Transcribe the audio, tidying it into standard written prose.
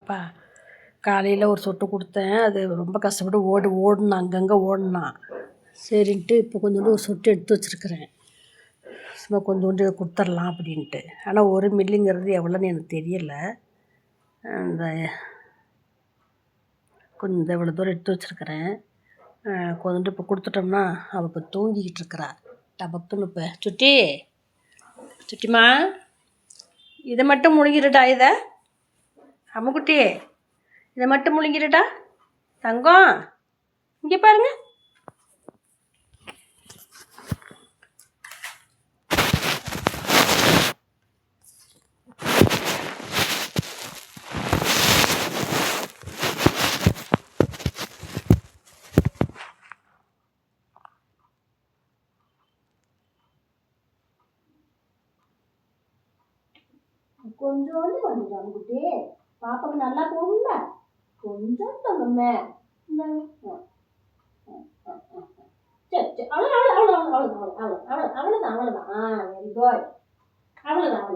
அப்பா காலையில் ஒரு சொட்டு கொடுத்தேன். அது ரொம்ப கஷ்டப்பட்டு ஓடுனான், அங்கங்கே ஓடுனான். சரின்ட்டு இப்போ கொஞ்சோண்டு ஒரு சொட்டு எடுத்து வச்சுருக்கிறேன். சும்மா கொஞ்சோண்டு கொடுத்துர்லாம் அப்படின்ட்டு. ஆனால் 1 மில்லிங்கிறது எவ்வளோன்னு எனக்கு தெரியலை. அந்த கொஞ்சம் இவ்வளோ தூரம் எடுத்து வச்சுருக்கிறேன். கொஞ்சோண்டு இப்போ கொடுத்துட்டோம்னா அவள் இப்போ தூங்கிக்கிட்டு இருக்கிறா. டபக்குன்னு இப்போ சுட்டிமா இதை மட்டும் முழுங்கிடுடா. இதை அம்முக்குட்டி இதை மட்டும் முழுங்கிடுடா தங்கம். இங்கே பாருங்க. கொஞ்சோண்டு வந்துடும் அம்முக்குட்டி. பாப்பாவுக்கு நல்லா போகணும்ல, கொஞ்சம் தங்கம்மே. சரி சரி அவ்வளோதான் அவ்வளோதான். Very good. அவ்வளோதான்